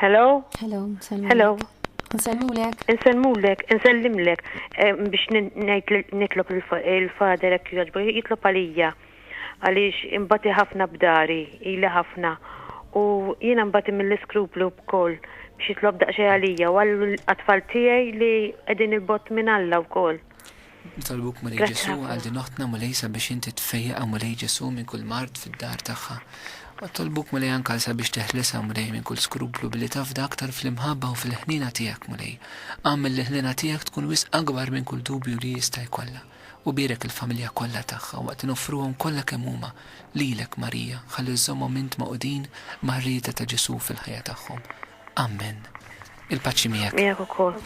هلو. هلو هلو. نسلمولك نسلم لك باش نطلب الفادرك يطلب عليا għaliex imbati ħafna b'dari, ili ħafna. U jiena mbati mill-iskruplu b'koll biex jitlob daqsxejn għalija u għall-atfal tiegħi li qegħdin il-bott minn Alla wkoll. Nitalbuk Mulej Ġesu għal din noħtna Mulejsa biex inti tfejjaqa Mulej Ġesu minn kull mard fid-dar tagħha. U talbuk Mulej anke sabiex teħlesha Mulej minn kull skruplu billi tafda aktar fil-imħabba u fil-ħnina tiegħek Mulej. Għamel li ħnina tiegħek tkun wisq akbar minn kull dubju li jista' jkollha. U birek il-familja kollha tagħha waqt nofruhom kollha kemm huma lilek Marija ħalli żommhom int maqudin mar-rieda ta' Ġesu fil-ħajja tagħhom. Amen. Il-paċi miegħek. Miegħek ukoll.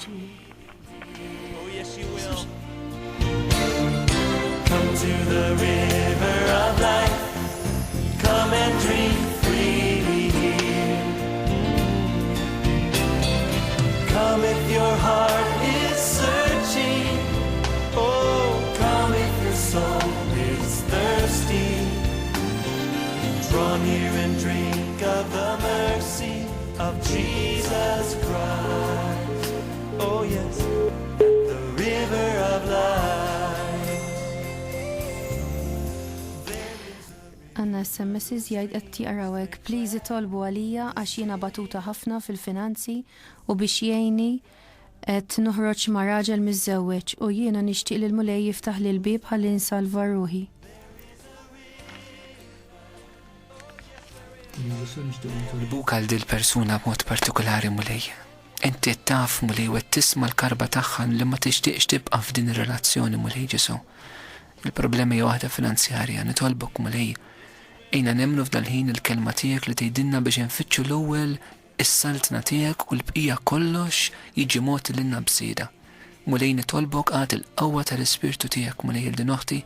Come to the river of life. Come and drink freely here. Come if your heart is searching. Oh, come if your soul is thirsty. Draw near and drink of the mercy of Jesus Christ. Oh yes, the river of life. Għanna SMS jgħid qed jarawek, please itolbu għalija għax jiena batuta ħafna fil-finanzi u biex jgħinni qed noħroġ ma' raġel miżżewweġ u jiena nixtieq li l-Mulej jiftaħ li l-bieb ħalli nsalva ruħi. Nitolbuk għal dil persuna b'mod partikolari Mulej. Inti taf Mulej u qed tisma' l-karba tagħha li ma tixtieqx tibqa' f'din ir-relazzjoni Mulej Ġesu. Il-problema hija waħda finanzjarja, nitolbok Mulej. Ejna nemmnu f'dal-ħin il-kelma tiegħek li tgħidilna biex nfittxu l-ewwel is-saltna tiegħek u l-bqija kollox jiġi mod lilna bżieda. Mulej nitolbok għad il-qawwa tal-ispirtu tiegħek Mulej il din oħti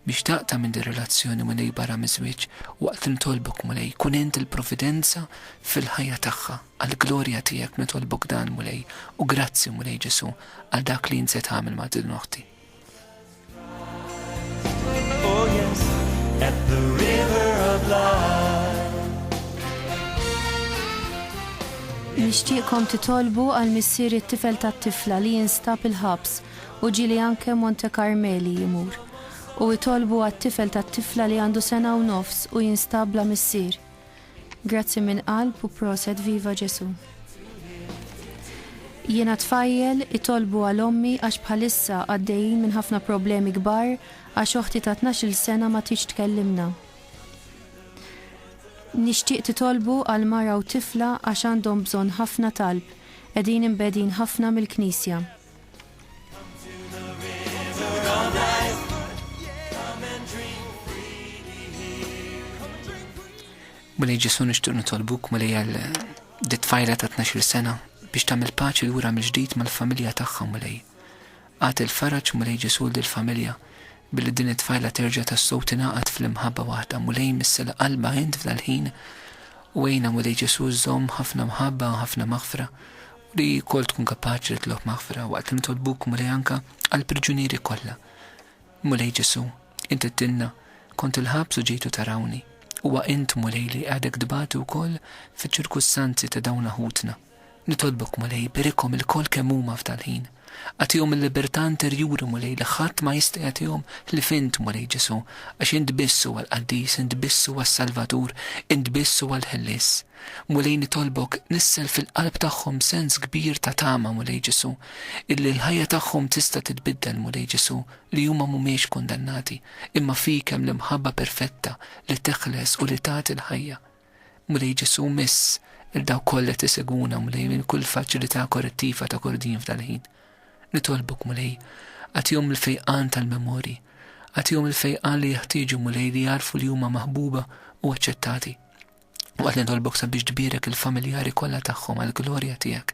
biex taqta' minn din relazzjoni Mulej barra miż-żwieġ waqt nitolbok Mulej kun int il-providenza fil-ħajja tagħha għall-glorja tiegħek nitolbok dan Mulej u grazzi Mulej Ġesu għal dak li inti tagħmel ma' din oħti. Oh yes, at the river of life. Nixtieqkom titolbu għal missier it-tifel tat-tifla li jinstab il-ħabs u ġili anke Monte Carmeli jimur. U jitolbu għat-tifel tat-tifla li għandu sena u nofs u jinstab bla missier. Grazzi minn qalb u proset viva Ġesu. Jiena tfajjel itolbu għal ommi għax bħalissa għaddejjin minn ħafna problemi kbar għax oħti ta' 12 sena ma tiġ tkellimna. Nixtieq titolbu għal mara u tifla għax għandhom bżonn ħafna talb, qegħdin imbedin ħafna mill-Knisja. Mulej Ġesu nixtieq nitolbuk Mulej għal dit-tfajla ta' 12 sena biex tagħmel paċi lura mill-ġdid mal-familja tagħha Mulej. Għad il-faraġ Mulej Ġesu lill-familja billi din it-tfajla terġa' tas-sew tingħaqad fl-imħabba waħda Mulej missela qalba int f'dal-ħin u għejna Mulej Ġesu żomm ħafna mħabba u ħafna maħfra u li kol tkun kapaċi li tlob maħfra waqt li nitolbuk Mulej anke għall-priġunieri kollha. Mulej Ġesu, inti tinna kont il-ħabs u ġejtu tarawni huwa int Mulej li għadek dbatu wkoll fiċ-ċirkusstanzi ta' dawn ħutna. Nitolbok Mulej birikom il-kol kemm huma f'dal-ħin. Għatihom il-libertà interjuri Mulej li ħadd ma jista' jagħtihom li fint Mulej Ġesu għax int bissu għall-Qaddis, int bissu għas-Salvatur, int bissu għall-Ħellis. Mulej nitolbok nissel fil-qalb tagħhom sens kbir ta' tama Mulej Ġesu illi l-ħajja tagħhom tista' titbiddel Mulej Ġesu li huma mhumiex kondannati imma fik hemm l-imħabba perfetta li teħles u li tagħti l-ħajja. Mulej Ġesu miss il-daw kollha tiseguna Mulej minn kull faċilità korrettiva ta' kordin f'dal-ħin. Nitolbuk Mulej, għatihom il-fejqan tal-memori, għatihom il-fejqan li jeħtieġu Mulej li jarfu li huma maħbuba u aċċettati. Waqt nitolbok sabiex tbierek il-familjari kollha tagħhom għall-glorja tiegħek,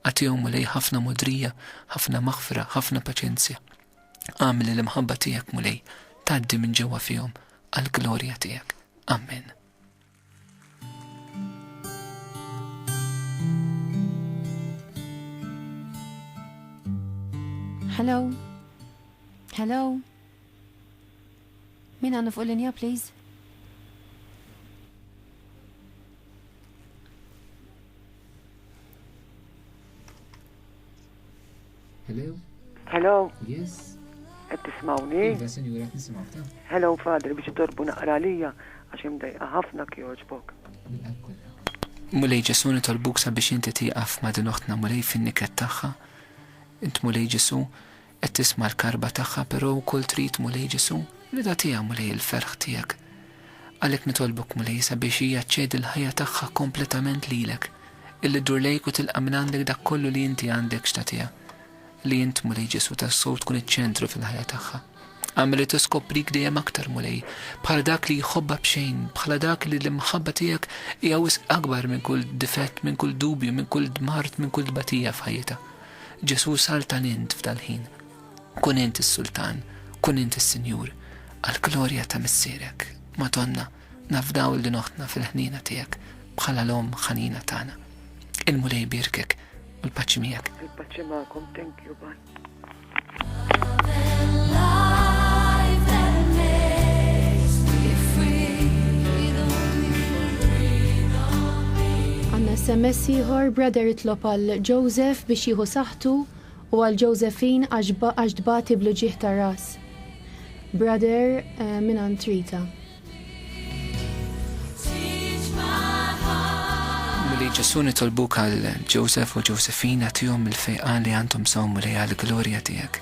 għatihom Mulej ħafna modrija, ħafna maħfra, ħafna paċenzja. Għamil l-imħabba tiegħek Mulej, tgħaddi minn ġewwa fihom għall-glorja tiegħek. Amen. Hello? Hello? Min għandu fuq l-linja, please? Hello? Hello, Yes. qed tismawni? Iva, senjura, nisimgħu ta' Hello, Father, biex torbu naqra lija għax imdejqa ħafna kjoġbok. Mulej Ġesu nitolbuk sabiex inti tieqaf ma' din oħtna mulej fin-niket tagħha. Int mulej Ġesu qed tisma' l-karba tagħha, però wkoll trid mulej Ġesu li tagħtiha mulej il-ferħ tiegħek. Għalhekk nitolbuk mulej sabiex hija ċċedi l-ħajja tagħha kompletament lilek. Illi dur lejk u tilqa' minn għandek dak kollu li inti għandek x'tagħtiha. Li int mulej Ġesu tas-sew tkun iċ-ċentru fil-ħajja tagħha. Għamil li tiskoprik dejjem aktar mulej, bħala dak li jħobba b'xejn, bħala dak li l-imħabba tiegħek hija wisq akbar minn kull difett, minn kull dubju, minn kull dmart, minn kull batija f'ħajjita. Ġesu saltan int f'dal-ħin. Kun int is-Sultan, kun int is-Sinjur, għall-glorja ta' missierek. Madonna, nafdaw li noħtna fil-ħnina tiegħek bħala l-om ħanina tagħna. Il-mulej birkek u l-paċi miegħek. Il-paċi magħkom, thank you, bye. SMS ieħor brother itlob għal Joseph biex jieħu saħħtu u għal Josephine għax dbati blu ġieħ ta' ras. Brother minn Trita. Mulej Ġesu nitolbuk għal Joseph u Josephine għatihom il-fejqan li għandhom sawmu lej għall-glorja tiegħek.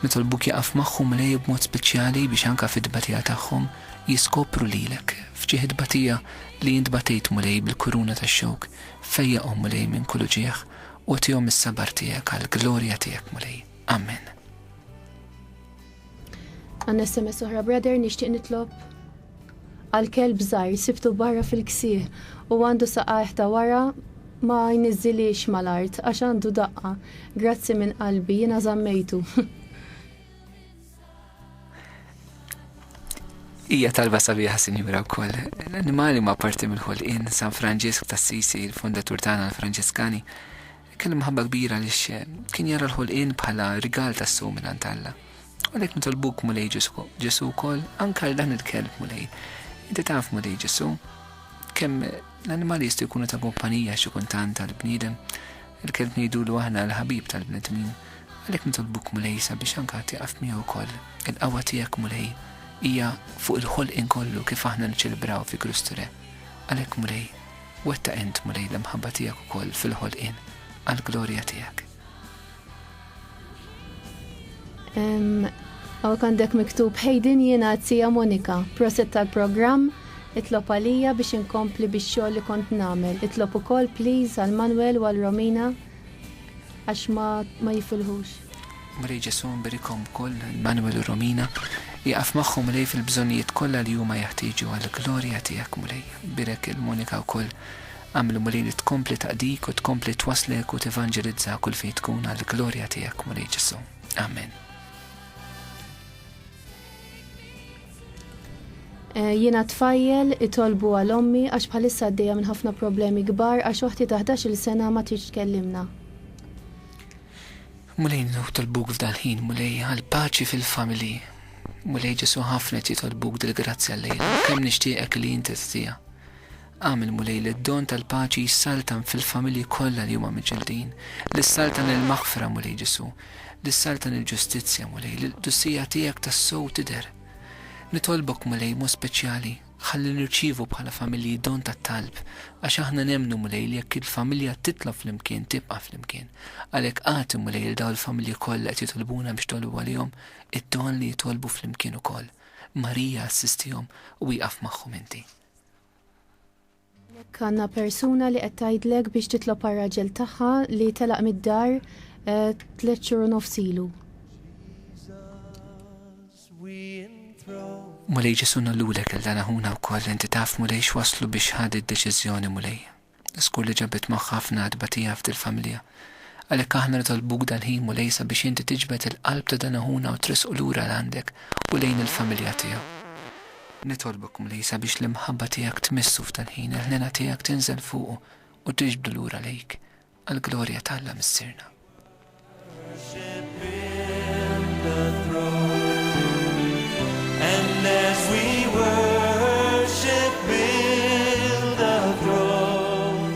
Nitolbuk jaqaf magħhom lej b'mod speċjali biex anke fid-dbatija tagħhom jiskopru lilek f'ġieħ id-batija li jint batejt mulej bil-kuruna tax-xewk fejjaqhom mulej minn kullu ġieħ u tihom is-sabar tiegħek għall-glorja tiegħek mulej. Amen. Għanna SMS oħra brother nixtieq nitlob għal kelb żgħir sibtu barra fil-ksieħ u għandu saqajh ta' wara ma jniżżilix mal-art għax għandu daqqa. Grazzi minn qalbi jiena żammejtu. Ija talba sabiħa sinjura wkoll. L-annimali ma parti mill-ħolqien San Franġisk tas-Sisi, il-fondatur tagħna l-Franġiskani, kellu mħabba kbira għaliex kien jara l-ħolqien bħala rigal tas-sew minn Alla. Għalhekk nitolbuk mulej Ġesu wkoll anke għal dan il-kelb mulej. Inti taf mulej Ġesu kemm l-annimali jistgħu jkunu ta' kumpanija xi kultant tal-bniedem, il-kelb ngħidulu aħna l-ħabib tal-bnedmin. Għalhekk nitolbuk mulej sabiex anke tieqaf miegħu wkoll il-qawwa tiegħek mulej hija fuq il-ħolqien kollu kif aħna niċċelebraw fi Krusture. Għalhekk mulej, wetta int mulej l-imħabba tiegħek ukoll fil-ħolqien għall-glorja tiegħek. Għaw kandek miktub ħejdin jiena Zija Monika, proset tal-programm, itlob għalija biex inkompli biex xogħol li kont nagħmel. Itlob ukoll please għal Manuel u għal Romina għax ma jifilħux. Mulej Ġesu nbarikhom ukoll Manuel u Romina jaqaf magħhom mulej fil-bżonnijiet kollha li huma jeħtieġu għall-glorja tiegħek mulej. Birek il-Monika wkoll għamlu mulej li tkompli taqdik u tkompli twaslek u tevanġelizza kull fejn tkun għall-glorja tiegħek mulej Ġesu. Amen. Jiena tfajjel itolbu għal ommi għax bħalissa għaddejja minn ħafna problemi kbar għax waħti ta' 11-il sena ma tix tkellimna. Mulej nitolbuk f'dal-ħin mulej għal paċi fil-familji. Mulej Ġesu ħafna titolbuk dil-grazzja lejla, kemm nixtieqek li inti tistija. Għamil mulej li d-don tal-paċi jissaltan fil-familji kollha li huma miġġeldin, li ssaltan il-maħfra mulej Ġesu, li ssaltan il-ġustizzja mulej, li l-dussija tiegħek tas-sew tidher. Nitolbok mulej mod speċjali, ħalli nirċievu bħala familji don tat-talb, għax aħna nemnu mulej li jekk il-familja titla flimkien tibqa' flimkien. Għalhekk għati mulej il daw il-familji kollha qed jitolbuna biex tolbu għalihom id-don li jitolbu flimkien ukoll. Marija assistihom u jqaf magħhom inti. Kanna persuna li qed tgħidlek biex titlob ar-raġel tagħha li telaq mid-dar 3 xhur u nofs ilu. Mulej Ġesu nallulek il-dana ħuna wkoll inti taf mulej x'waslu biex ħadi d-deċiżjoni mulej. Skur li ġabet magħha ħafna dbatija f'dil-familja. Għalhekk aħna nitolbuk dal-ħin mulej sabiex inti tiġbed il-qalb ta' dana ħuna u trisqu lura għandek u lejn il-familja tiegħu. Nitolbok mulej sabiex l-imħabba tiegħek tmissu f'dal-ħin, il-ħnena tiegħek tinżel fuqu u tiġbdu lura lejk għall-glorja tal-Alla missierna. And as we worship, build a throne.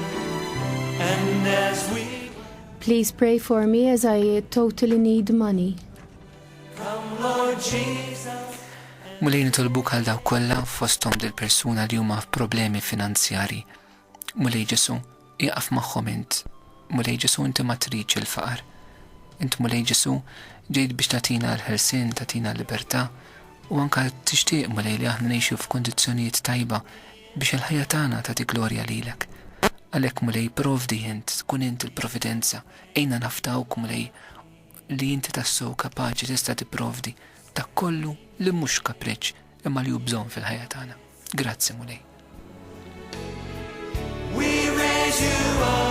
And as we Please pray for me as I totally need money. Come, Lord Jesus. Mulej nitolbuk għal daw kollha fosthom dil-persuna li huma f'problemi finanzjari. Mulej Ġesu, iqaf magħhom int. Mulej Ġesu inti ma tridx il-faqar. Int Mulej Ġesu ġejt biex tagħtina l-ħelsien, tagħtina l-libertà u anke tixtieq Mulej li aħna ngħixu f'kundizzjonijiet tajba biex il-ħajja tagħna tagħti glorja lilek. Għalhekk Mulej provdi int, tkun int il-providenza, ejna naftawk Mulej li inti tassew kapaċi tista' tipprovdi ta' kollu li mhux kapriċċ imma li hu bżonn fil-ħajja tagħna. Grazzi Mulej. We raise you up.